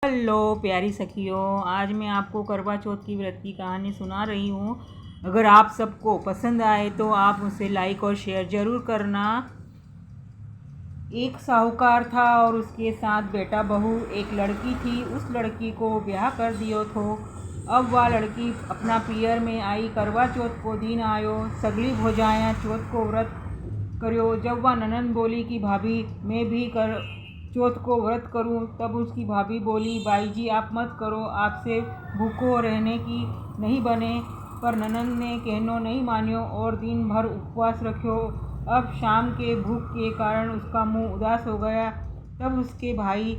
Hello प्यारी सखियों, आज मैं आपको करवा चौथ की व्रत की कहानी सुना रही हूँ। अगर आप सबको पसंद आए तो आप उसे लाइक और शेयर ज़रूर करना। एक साहूकार था और उसके साथ बेटा बहू एक लड़की थी। उस लड़की को ब्याह कर दियो थो। अब वह लड़की अपना पियर में आई। करवा चौथ को दिन आयो, सगली भोजाया चौथ को व्रत करो। जब वह ननंद बोली कि भाभी मैं भी कर चौथ को व्रत करूं, तब उसकी भाभी बोली बाई जी आप मत करो, आपसे भूखो रहने की नहीं बने। पर ननंद ने कहनो नहीं मान्यो और दिन भर उपवास रखो। अब शाम के भूख के कारण उसका मुंह उदास हो गया। तब उसके भाई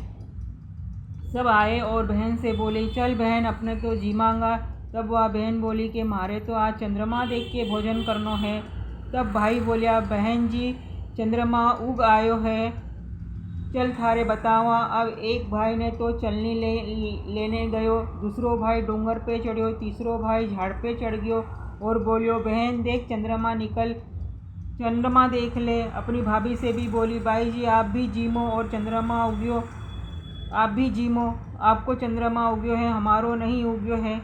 सब आए और बहन से बोले चल बहन अपने तो जी मांगा। तब वह बहन बोली कि मारे तो आज चंद्रमा देख के भोजन करनो है। तब भाई बोलिया बहन जी चंद्रमा उग आयो है, चल थारे बतावा। अब एक भाई ने तो चलनी लेने गयो, दूसरो भाई डूंगर पे चढ़ियो, तीसरो भाई झाड़ पे चढ़ गयो और बोलियो बहन देख चंद्रमा देख ले। अपनी भाभी से भी बोली बाई जी आप भी जीमो और चंद्रमा उग्यो, आप भी जीमो, आपको चंद्रमा उग्यो है हमारो नहीं उग्यो है।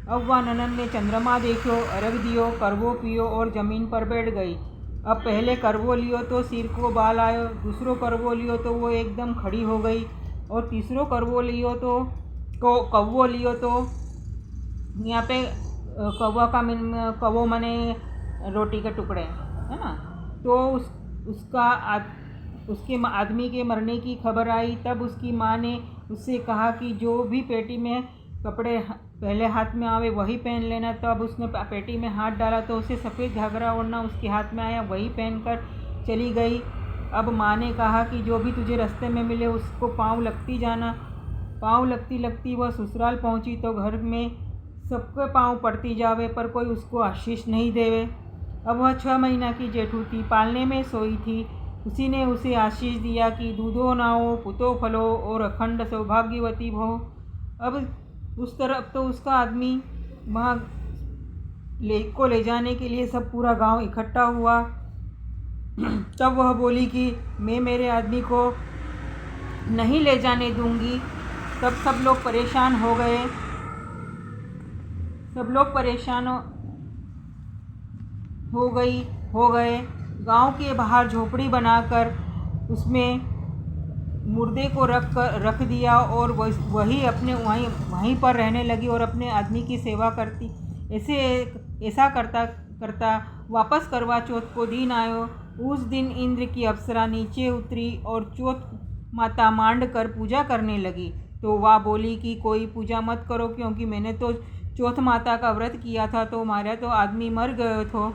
अब वह ननंद ने चंद्रमा देखो, अर्घ दियो, करवो पियो और ज़मीन पर बैठ गई। अब पहले करवो लियो तो सिर को बाल आयो, दूसरो करवो लियो तो वो एकदम खड़ी हो गई और तीसरो करवो लियो तो कौवो लियो तो यहाँ पे कौवो मने रोटी के टुकड़े है ना। तो उसके आदमी के मरने की खबर आई। तब उसकी माँ ने उससे कहा कि जो भी पेटी में कपड़े पहले हाथ में आवे वही पहन लेना। तब उसने पेटी में हाथ डाला तो उसे सफ़ेद घाघरा ओढ़ना उसके हाथ में आया, वही पहनकर चली गई। अब माँ ने कहा कि जो भी तुझे रास्ते में मिले उसको पाँव लगती जाना। पाँव लगती लगती वह ससुराल पहुँची तो घर में सबके पाँव पड़ती जावे पर कोई उसको आशीष नहीं देवे। अब वह 6 महीना की जेठू थी, पालने में सोई थी। उसी ने उसे आशीष दिया कि दूधो नाओ पुतो फलो और अखंड सौभाग्यवती भो। अब उस तरफ तो उसका आदमी वहाँ ले जाने के लिए सब पूरा गांव इकट्ठा हुआ। तब वह बोली कि मैं मेरे आदमी को नहीं ले जाने दूंगी। तब सब लोग परेशान हो गए। हो गए। गांव के बाहर झोपड़ी बनाकर उसमें मुर्दे को रख दिया और वही अपने वहीं पर रहने लगी और अपने आदमी की सेवा करती। ऐसा करता करता वापस करवा चौथ को दिन आयो। उस दिन इंद्र की अप्सरा नीचे उतरी और चौथ माता मांड कर पूजा करने लगी। तो वह बोली कि कोई पूजा मत करो क्योंकि मैंने तो चौथ माता का व्रत किया था तो हमारा तो आदमी मर गयो थो।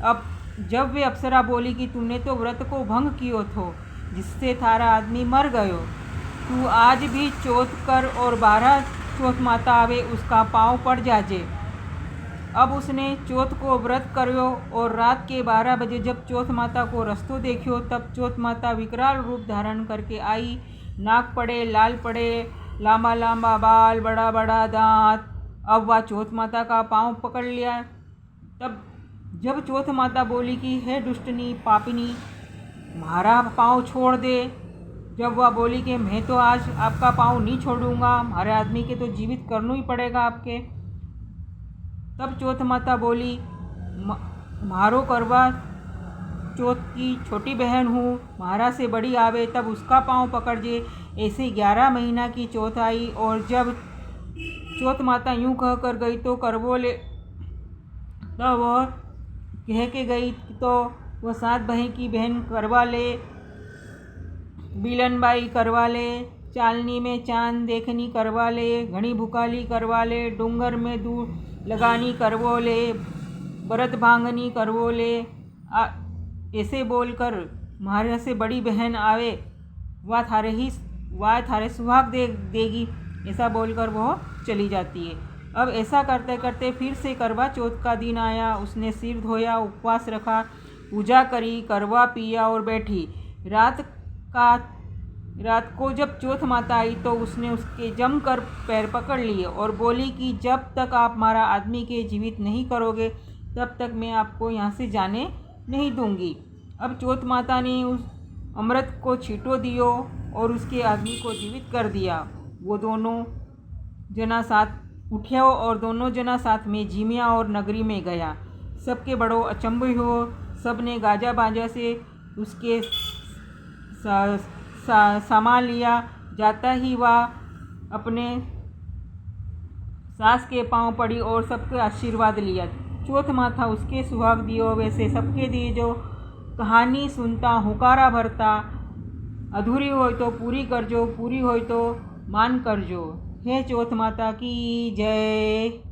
अब जब वे अप्सरा बोली कि तुमने तो व्रत को भंग कियो थो जिससे थारा आदमी मर गयो, तू आज भी चौथ कर और 12 चौथ माता आवे उसका पाँव पड़ जाजे। अब उसने चौथ को व्रत करो और रात के 12 बजे जब चौथ माता को रस्तो देखियो तब चौथ माता विकराल रूप धारण करके आई। नाक पड़े, लाल पड़े, लांबा लांबा बाल, बड़ा बड़ा दांत। अब वह चौथ माता का पाँव पकड़ लिया। तब जब चौथ माता बोली कि हे दुष्टनी पापिनी हमारा पाँव छोड़ दे। जब वह बोली कि मैं तो आज आपका पाँव नहीं छोड़ूंगा, हमारे आदमी के तो जीवित करना ही पड़ेगा आपके। तब चौथ माता बोली मारो करवा चौथ की छोटी बहन हूँ, महारा से बड़ी आवे तब उसका पाँव पकड़ जे। ऐसे 11 महीना की चौथ आई और जब चौथ माता यूँ कह कर गई तो करवो ले तो वह कह के गई तो वह 7 भाई की बहन करवा ले, बिलनबाई करवा ले, चालनी में चांद देखनी करवा ले, घनी भुकाली करवा ले, डूंगर में दूर लगानी करवो ले, बरत भांगनी करवो ले। ऐसे बोलकर महाराज से बड़ी बहन आवे वह थारे सुहाग देगी, ऐसा बोलकर वह चली जाती है। अब ऐसा करते करते फिर से करवा चौथ का दिन आया। उसने सिर धोया, उपवास रखा, पूजा करी, करवा पिया और बैठी। रात को जब चौथ माता आई तो उसने उसके जमकर पैर पकड़ लिए और बोली कि जब तक आप हमारा आदमी के जीवित नहीं करोगे तब तक मैं आपको यहाँ से जाने नहीं दूंगी। अब चौथ माता ने उस अमृत को छींटो दियो और उसके आदमी को जीवित कर दिया। वो दोनों जना साथ उठ्या और दोनों जना साथ में झिमिया और नगरी में गया। सबके बड़ो अचंभ हो। सब ने गाजा बाजा से उसके समा लिया। जाता ही वह अपने सास के पांव पड़ी और सबके आशीर्वाद लिया। चौथ माथा उसके सुहाग दियो, वैसे सबके दिए जो कहानी सुनता हुकारा भरता। अधूरी हो तो पूरी करजो, पूरी हो तो मान करजो। हे चौथ माता की जय।